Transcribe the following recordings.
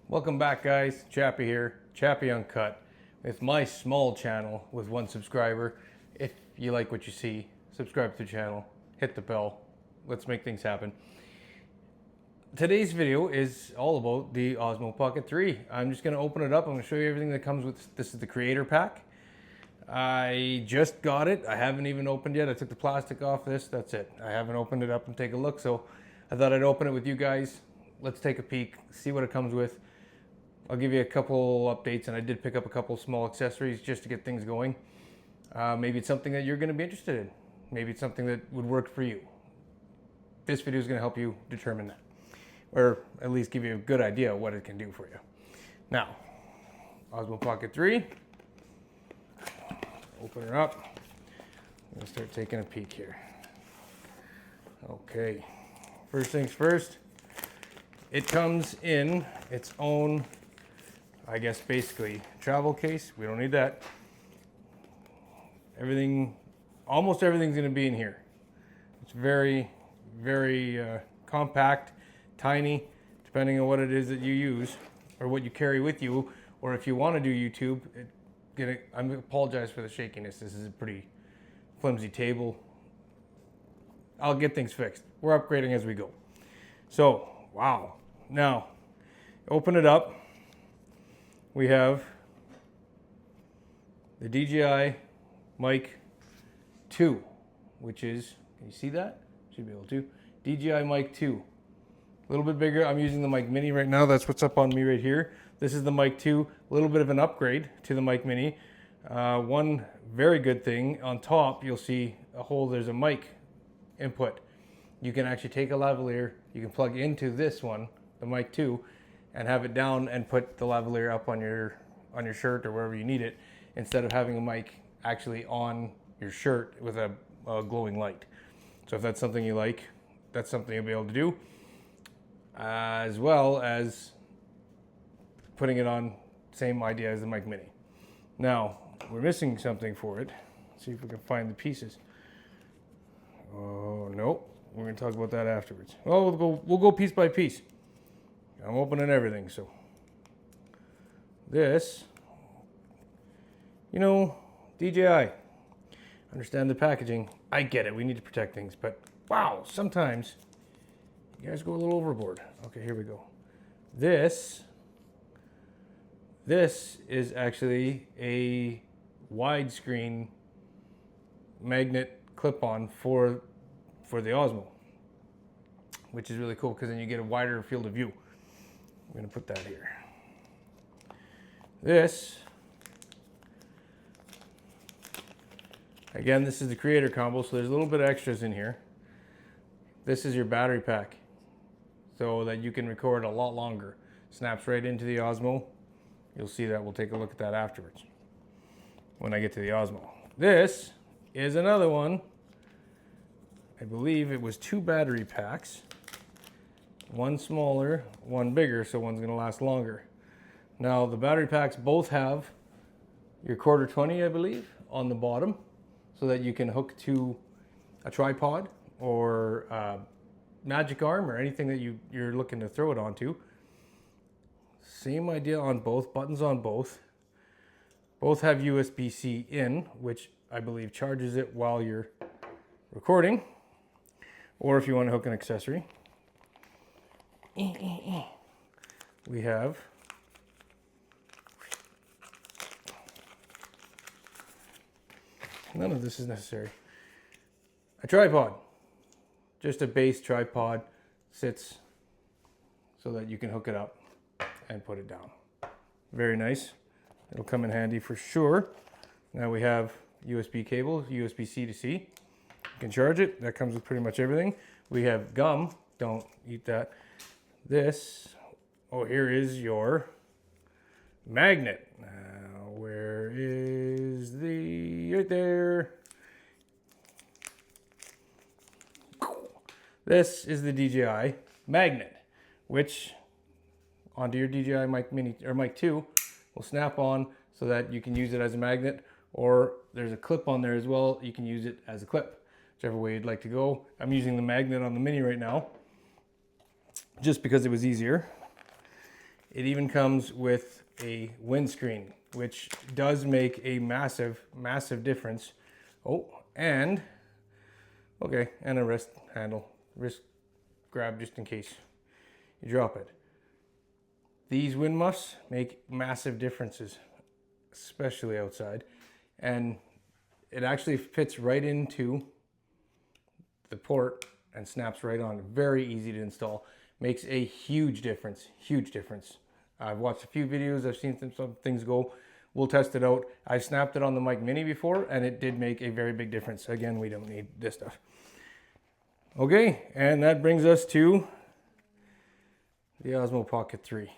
Welcome back, guys. Chappy here, Chappy Uncutt, with my small channel with 1 subscriber. If you like what you see, subscribe to the channel, hit the bell. Let's make things happen. Today's video is all about the Osmo Pocket 3. I'm just going to open it up. I'm going to show you everything that comes with. This is the creator pack. I just got it. I haven't even opened yet. I took the plastic off this. That's it. I haven't opened it up and take a look. So I thought I'd open it with you guys. Let's take a peek, see what it comes with. I'll give you a couple updates, and I did pick up a couple small accessories just to get things going. Maybe it's something that you're going to be interested in. Maybe it's something that would work for you. This video is going to help you determine that, or at least give you a good idea of what it can do for you. Now, Osmo Pocket 3. Open her up. I'm going to start taking a peek here. Okay, first things first. It comes in its own, I guess, basically travel case. We don't need that. Almost everything's going to be in here. It's very, very compact, tiny, depending on what it is that you use or what you carry with you, or if you want to do YouTube. I apologize for the shakiness. This is a pretty flimsy table. I'll get things fixed. We're upgrading as we go. So, wow. Now, open it up. We have the DJI Mic 2, which is, can you see that? Should be able to. DJI Mic 2. A little bit bigger. I'm using the Mic Mini right now. That's what's up on me right here. This is the Mic 2. A little bit of an upgrade to the Mic Mini. One very good thing, on top you'll see there's a mic input. You can actually take a lavalier, you can plug into this one, the Mic 2, and have it down and put the lavalier up on your shirt or wherever you need it, instead of having a mic actually on your shirt with a glowing light. So if that's something you like, that's something you'll be able to do, as well as putting it on, same idea as the Mic Mini. Now, we're missing something for it. Let's see if we can find the pieces. Oh, no. We're going to talk about that afterwards. Oh, we'll go piece by piece. I'm opening everything, so. This, DJI. Understand the packaging. I get it. We need to protect things, but wow, sometimes you guys go a little overboard. Okay, here we go. This is actually a widescreen magnet clip-on for the Osmo, which is really cool because then you get a wider field of view. I'm going to put that here. This, again, this is the creator combo, so there's a little bit of extras in here. This is your battery pack, so that you can record a lot longer. Snaps right into the Osmo. You'll see that. We'll take a look at that afterwards when I get to the Osmo. This is another one. I believe it was 2 battery packs. One smaller, one bigger, so one's going to last longer. Now, the battery packs both have your quarter 20, I believe, on the bottom, so that you can hook to a tripod or a magic arm or anything that you're looking to throw it onto. Same idea on both, buttons on both. Both have USB-C in, which I believe charges it while you're recording, or if you want to hook an accessory. We have none of this is necessary. A tripod, just a base tripod, sits so that you can hook it up and put it down. Very nice. It'll come in handy for sure. Now we have USB cable, USB-C to C. You can charge it. That comes with pretty much everything. We have gum. Don't eat that. This, here is your magnet. Now, where is right there. This is the DJI magnet, which onto your DJI Mic Mini or Mic 2 will snap on so that you can use it as a magnet, or there's a clip on there as well. You can use it as a clip, whichever way you'd like to go. I'm using the magnet on the Mini right now just because it was easier. It even comes with a windscreen, which does make a massive, massive difference. Oh, and, okay, and a wrist handle, wrist grab just in case you drop it. These wind muffs make massive differences, especially outside. And it actually fits right into the port and snaps right on. Very easy to install. Makes a huge difference, huge difference. I've watched a few videos, I've seen some things go. We'll test it out. I snapped it on the Mic Mini before and it did make a very big difference. Again, we don't need this stuff. Okay, and that brings us to the Osmo Pocket 3.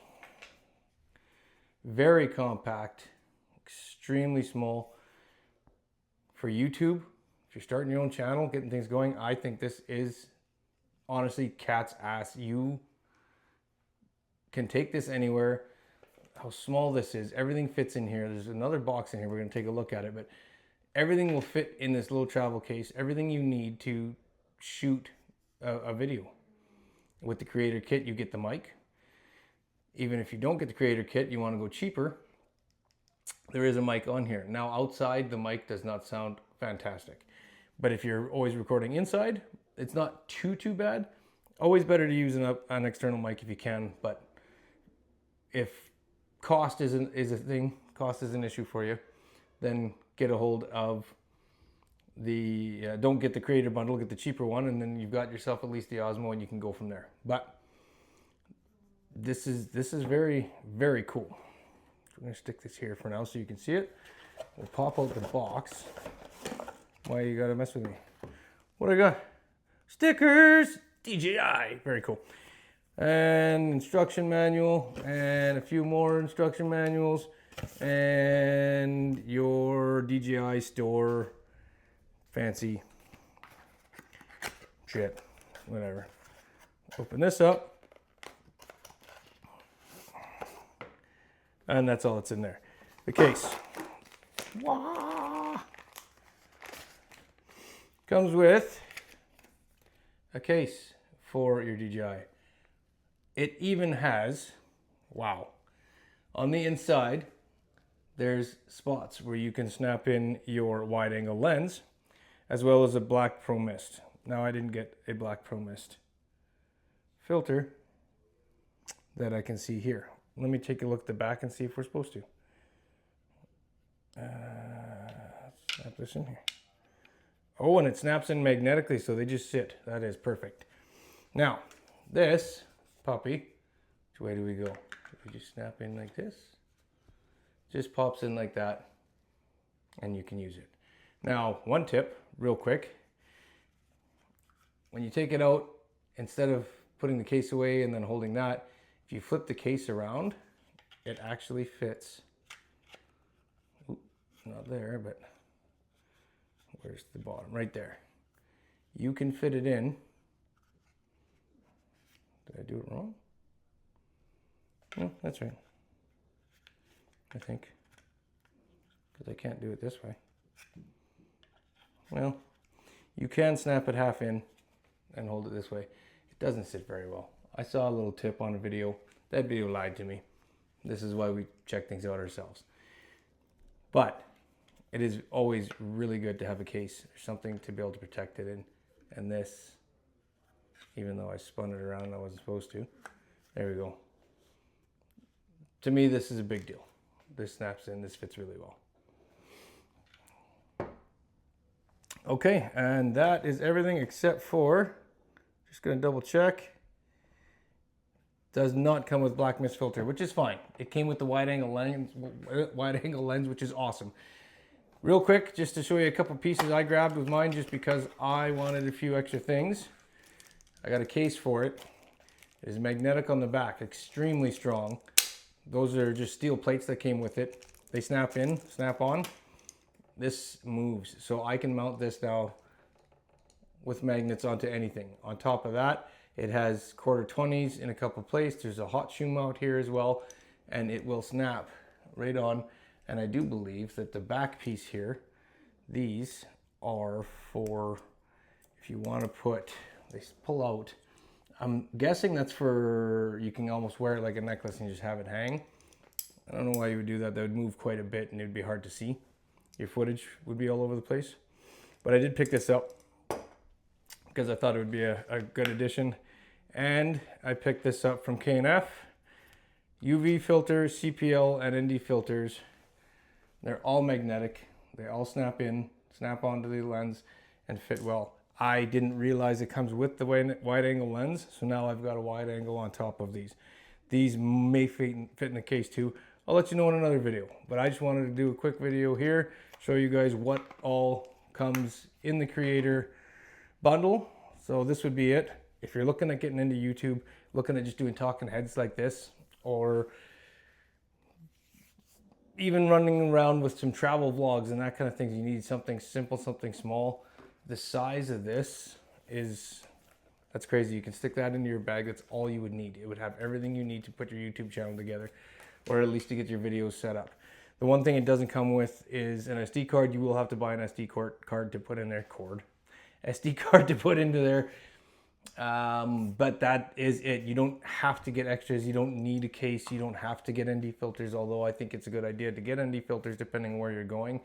Very compact, extremely small. For YouTube, if you're starting your own channel, getting things going, I think this is honestly cat's ass. You can take this anywhere. How small this is, everything fits in here. There's another box in here, we're gonna take a look at it, but everything will fit in this little travel case. Everything you need to shoot a video. With the creator kit, you get the mic. Even if you don't get the creator kit, you wanna go cheaper, there is a mic on here. Now outside, the mic does not sound fantastic. But if you're always recording inside, it's not too bad. Always better to use an external mic if you can, but if cost is a thing, cost is an issue for you, then get a hold of the, don't get the creator bundle, get the cheaper one, and then you've got yourself at least the Osmo and you can go from there. But this is very, very cool. I'm gonna stick this here for now so you can see it. We'll pop out the box. Why you gotta mess with me? What I got? Stickers! DJI! Very cool. And instruction manual, and a few more instruction manuals, and your DJI store fancy shit. Whatever. Open this up. And that's all that's in there. The case. Wah! Comes with a case for your DJI. It even has, wow, on the inside, there's spots where you can snap in your wide angle lens, as well as a black Pro Mist. Now I didn't get a black Pro Mist filter that I can see here. Let me take a look at the back and see if we're supposed to. Snap this in here. Oh, and it snaps in magnetically, so they just sit. That is perfect. Now, this puppy, which way do we go? We just snap in like this. Just pops in like that, and you can use it. Now, one tip, real quick. When you take it out, instead of putting the case away and then holding that, if you flip the case around, it actually fits. Oop, not there, but where's the bottom? Right there. You can fit it in. Did I do it wrong? No, that's right. I think. Because I can't do it this way. Well, you can snap it half in and hold it this way. It doesn't sit very well. I saw a little tip on a video. That video lied to me. This is why we check things out ourselves. But it is always really good to have a case or something to be able to protect it in. And this, even though I spun it around, I wasn't supposed to. There we go. To me, this is a big deal. This snaps in, this fits really well. Okay, and that is everything except for, just gonna double check. Does not come with black mist filter, which is fine. It came with the wide angle lens, which is awesome. Real quick, just to show you a couple pieces I grabbed with mine, just because I wanted a few extra things. I got a case for it. It is magnetic on the back, extremely strong. Those are just steel plates that came with it. They snap in, snap on. This moves, so I can mount this now with magnets onto anything. On top of that, it has quarter 20s in a couple places. There's a hot shoe mount here as well, and it will snap right on. And I do believe that the back piece here, these are for, if you want to put, they pull out I'm guessing that's for, you can almost wear it like a necklace and just have it hang. I don't know why you would do that. That would move quite a bit and it would be hard to see. Your footage would be all over the place. But I did pick this up because I thought it would be a good addition. And I picked this up from K&F. UV filters, CPL, and ND filters. They're all magnetic. They all snap in, snap onto the lens, and fit well. I didn't realize it comes with the wide angle lens, so now I've got a wide angle on top of these. These may fit in the case too. I'll let you know in another video, but I just wanted to do a quick video here, show you guys what all comes in the Creator bundle. So this would be it. If you're looking at getting into YouTube, looking at just doing talking heads like this, or even running around with some travel vlogs and that kind of thing, you need something simple, something small. The size of this is, that's crazy. You can stick that into your bag. That's all you would need. It would have everything you need to put your YouTube channel together, or at least to get your videos set up. The one thing it doesn't come with is an SD card. You will have to buy an SD card to put in there. SD card to put into there. But that is it. You don't have to get extras. You don't need a case. You don't have to get ND filters, although I think it's a good idea to get ND filters depending on where you're going.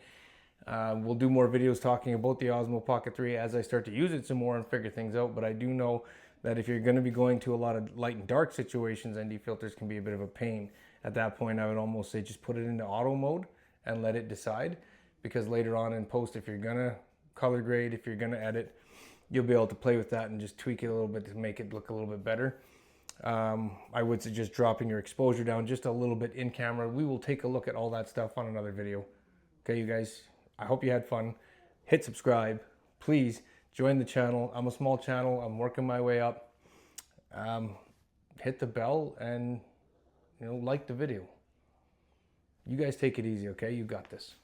We'll do more videos talking about the Osmo Pocket 3 as I start to use it some more and figure things out. But I do know that if you're going to be going to a lot of light and dark situations, ND filters can be a bit of a pain. At that point, I would almost say just put it into auto mode and let it decide. Because later on in post, if you're going to color grade, if you're going to edit, you'll be able to play with that and just tweak it a little bit to make it look a little bit better. I would suggest dropping your exposure down just a little bit in camera. We will take a look at all that stuff on another video. Okay, you guys, I hope you had fun. Hit subscribe. Please join the channel. I'm a small channel. I'm working my way up. Hit the bell and, like the video. You guys take it easy, okay? You got this.